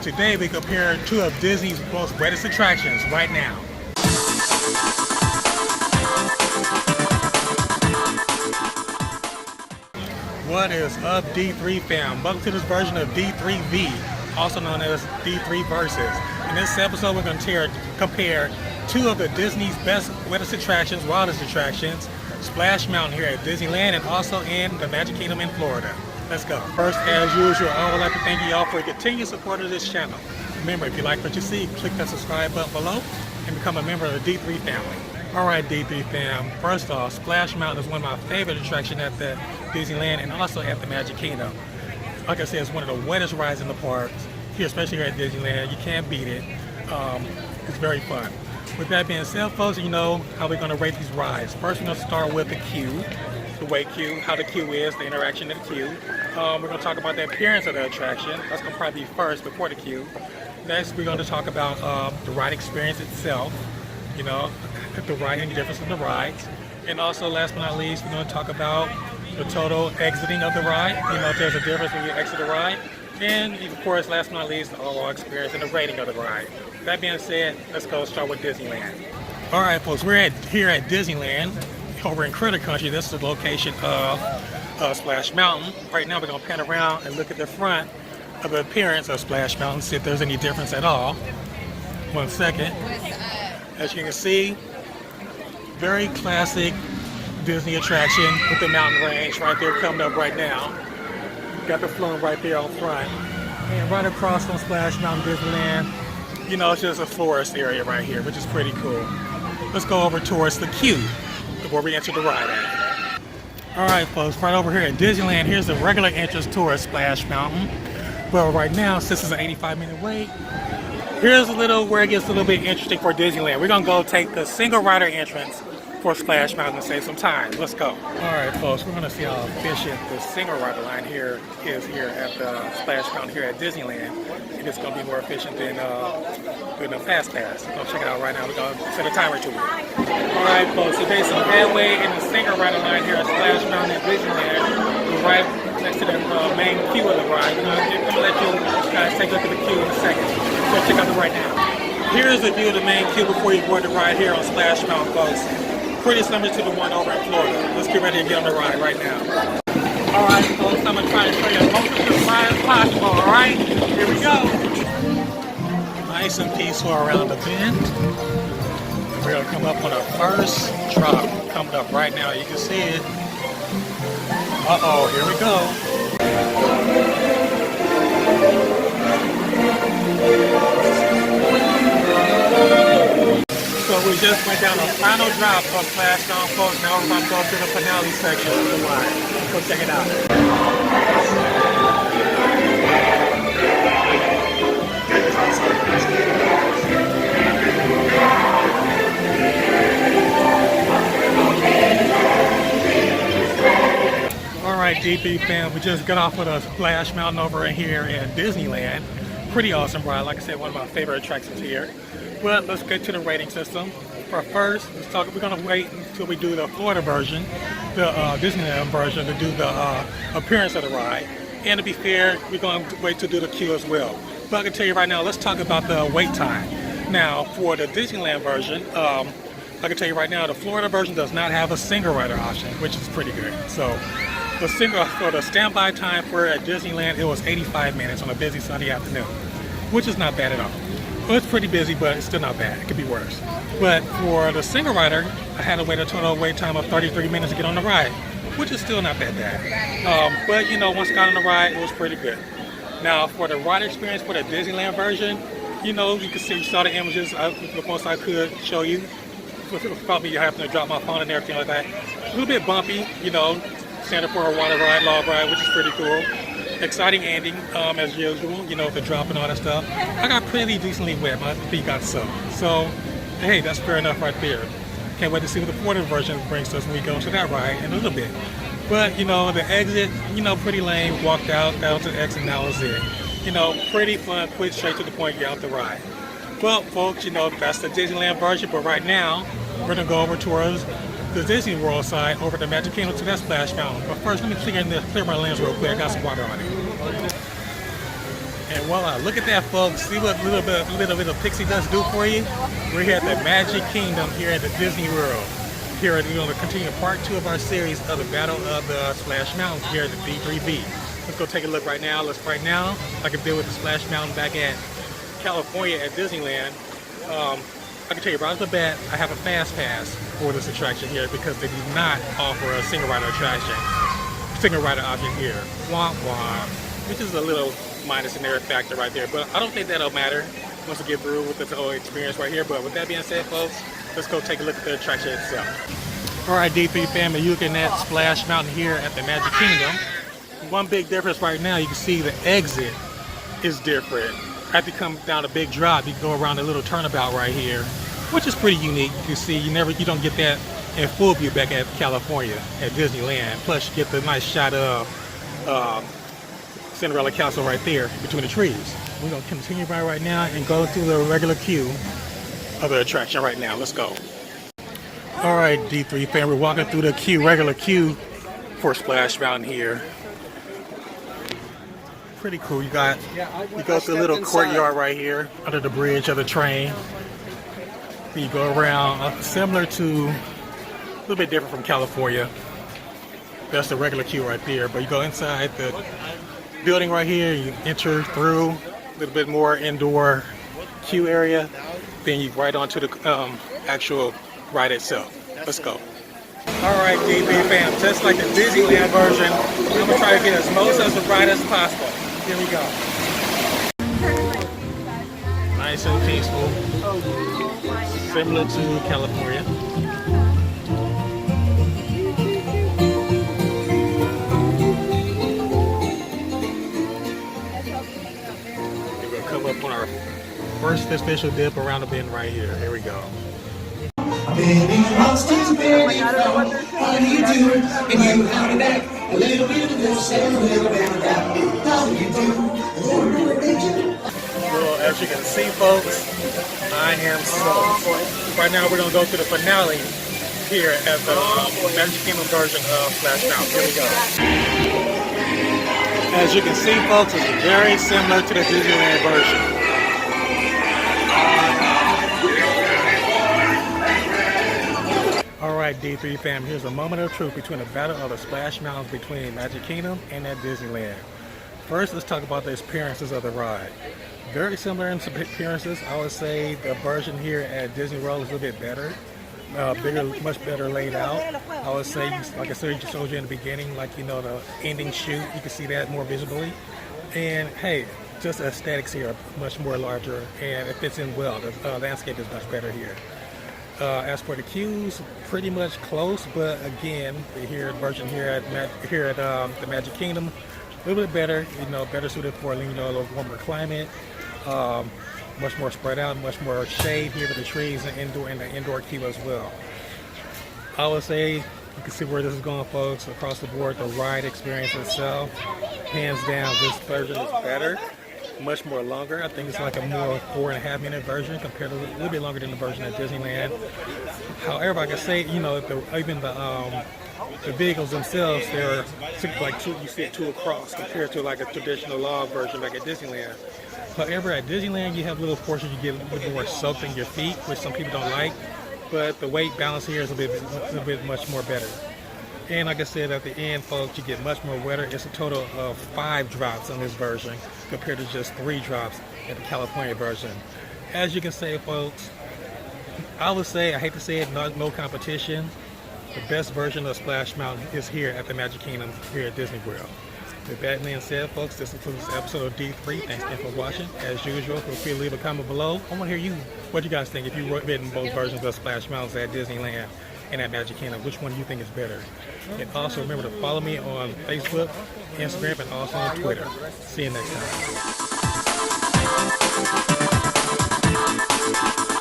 today we compare two of Disney's most greatest attractions right now. What is up, D3 fam? Welcome to this version of D3V, also known as D3 Versus. In this episode, we're going to compare two of the Disney's best wettest attractions, wildest attractions, Splash Mountain here at Disneyland and also in the Magic Kingdom in Florida. Let's go. First, as usual, I would like to thank you all for your continued support of this channel. Remember, if you like what you see, click that subscribe button below and become a member of the D3 family. Alright, D3 fam, first off, Splash Mountain is one of my favorite attractions at the Disneyland and also at the Magic Kingdom. Like I said, it's one of the wettest rides in the parks, here, especially here at Disneyland. You can't beat it. It's very fun. With that being said, folks, you know how we're going to rate these rides. First, we're going to start with the queue, the wait queue, how the queue is, the interaction in the queue. We're going to talk about the appearance of the attraction. That's going to probably be first before the queue. Next, we're going to talk about the ride experience itself, you know, the ride and difference in the rides. And also, last but not least, we're going to talk about the total exiting of the ride, you know, if there's a difference when you exit the ride. And, of course, last but not least, the overall experience and the rating of the ride. That being said, let's go start with Disneyland. Alright, folks, we're here at Disneyland, over in Critter Country. This is the location of Splash Mountain. Right now, we're going to pan around and look at the front of the appearance of Splash Mountain, see if there's any difference at all. 1 second. As you can see, very classic Disney attraction with the mountain range right there coming up right now. Got the flume right there on front. And right across from Splash Mountain Disneyland, you know, it's just a forest area right here, which is pretty cool. Let's go over towards the queue before we enter the ride at. Alright folks, right over here at Disneyland, here's the regular entrance towards Splash Mountain. But right now, since it's an 85-minute wait, here's a little where it gets a little bit interesting for Disneyland. We're gonna go take the single rider entrance for Splash Mountain and save some time. Let's go. Alright folks, we're gonna see how efficient the single rider line here is here at the Splash Mountain here at Disneyland. And it's gonna be more efficient than the Fast Pass. We're gonna check it out right now. We're gonna set a timer to it. Alright folks, so there's some headway in the single rider line here at Splash Mountain at Disneyland. We're right next to the main queue of the ride. I'm gonna let you guys take a look at the queue in a second. Let's check out the ride now. Here's the view of the main queue before you board the ride here on Splash Mountain, folks. Pretty similar to the one over in Florida. Let's get ready to get on the ride right now. Alright folks, I'm going to try to show you as most of this ride as possible, alright? Here we go. Nice and peaceful around the bend. We're going to come up on our first drop. Coming up right now, you can see it. Uh-oh, here we go. So we just went down a final drop of Splash Mountain, folks. Now we're going to go to the finale section of the ride. Let's go check it out. Alright, DP fam, we just got off with a Splash Mountain over here in Disneyland. Pretty awesome ride. Like I said, one of my favorite attractions here. But let's get to the rating system. For first, we're going to wait until we do the Florida version, the Disneyland version, to do the appearance of the ride. And to be fair, we're going to wait to do the queue as well. But I can tell you right now, let's talk about the wait time. Now, for the Disneyland version, I can tell you right now, the Florida version does not have a single rider option, which is pretty good. So, for the standby time for at Disneyland, it was 85 minutes on a busy Sunday afternoon, which is not bad at all. Well, it's pretty busy, but it's still not bad. It could be worse. But for the single rider, I had to wait a total wait time of 33 minutes to get on the ride, which is still not that bad. But, you know, once I got on the ride, it was pretty good. Now, for the ride experience for the Disneyland version, you know, you can see, you saw the images. The most I could show you. Probably having to drop my phone and everything like that. A little bit bumpy, you know, standard for a water ride, log ride, which is pretty cool. Exciting ending, as usual, you know, with the drop and all that stuff. I got pretty decently wet, my feet got soaked. So, hey, that's fair enough right there. Can't wait to see what the Florida version brings to us when we go to that ride in a little bit. But, you know, the exit, you know, pretty lame. Walked out, got to the exit, and that was it. You know, pretty fun, quick, straight to the point, get out the ride. Well, folks, you know, that's the Disneyland version, but right now, we're going to go over towards the Disney World side over the Magic Kingdom to that Splash Mountain. But first, let me clear my lens real quick. I got some water on it. And voila, look at that, folks. See what little bit of pixie dust do for you? We're here at the Magic Kingdom here at the Disney World. Here, we're going to continue part 2 of our series of the Battle of the Splash Mountains here at the D3V. Let's go take a look right now. Right now, I can deal with the Splash Mountain back at California at Disneyland. I can tell you right off the bat, I have a fast pass for this attraction here because they do not offer a single rider option here. Womp womp, which is a little minus in their factor right there, but I don't think that'll matter once we get through with this whole experience right here. But with that being said, folks, let's go take a look at the attraction itself. All right, D3 family, you're looking at Splash Mountain here at the Magic Kingdom. One big difference right now, you can see the exit is different. After you come down a big drop, you can go around a little turnabout right here, which is pretty unique. You can see you don't get that in full view back at California at Disneyland. Plus, you get the nice shot of Cinderella Castle right there between the trees. We're gonna continue right now and go through the regular queue of the attraction right now. Let's go. All right, D3 fan, we're walking through the regular queue for Splash Mountain here. Pretty cool. You go through a little courtyard right here under the bridge of the train. You go around, similar to, a little bit different from California. That's the regular queue right there. But you go inside the building right here, you enter through a little bit more indoor queue area, then you right onto the actual ride itself. Let's go. Alright, DB fam, just like the Disneyland version, I'm gonna try to get as most of the ride as possible. Here we go. Nice and peaceful, similar to California. We're gonna come up on our first official dip around the bend right here. Here we go. Baby, lost you, baby, how do you do? And you have me back a little bit of this and a little bit of that. How do you do? Well, as you can see, folks, I am so. Right now, we're gonna go to the finale here at the Magic Kingdom version of Splash Mountain. Here we go. As you can see, folks, it's very similar to the Disneyland version. Alright, D3 fam, here's a moment of truth between the Battle of the Splash Mountains between Magic Kingdom and at Disneyland. First, let's talk about the appearances of the ride. Very similar in appearances. I would say the version here at Disney World is a little bit better. Bigger, much better laid out. I would say, like I said, just showed you in the beginning, like, you know, the ending shoot, you can see that more visibly. And hey, just the aesthetics here are much more larger and it fits in well. The landscape is much better here. As for the queues, pretty much close, but again, the version here at the Magic Kingdom, a little bit better, you know, better suited for a little warmer climate, much more spread out, much more shade here with the trees and the indoor queue as well. I would say you can see where this is going, folks. Across the board, the ride experience itself, hands down, this version is better. Much more longer. I think it's like a more 4.5-minute version compared to a little bit longer than the version at Disneyland. However, I can say, you know, even the vehicles themselves, they're like you see it 2 across compared to like a traditional log version like at Disneyland. However, at Disneyland, you have little portions you get a little bit more soaked in your feet, which some people don't like. But the weight balance here is a bit much more better. And like I said, at the end, folks, you get much more wetter. It's a total of 5 drops on this version compared to just 3 drops at the California version. As you can say, folks, I would say, I hate to say it, no competition. The best version of Splash Mountain is here at the Magic Kingdom here at Disney World. With that being said, folks, this concludes this episode of D3. Thanks again for watching. As usual, feel free to leave a comment below. I want to hear what you guys think if you've ridden both versions of Splash Mountains at Disneyland and at Magic Kingdom. Which one do you think is better? And also remember to follow me on Facebook, Instagram, and also on Twitter. See you next time.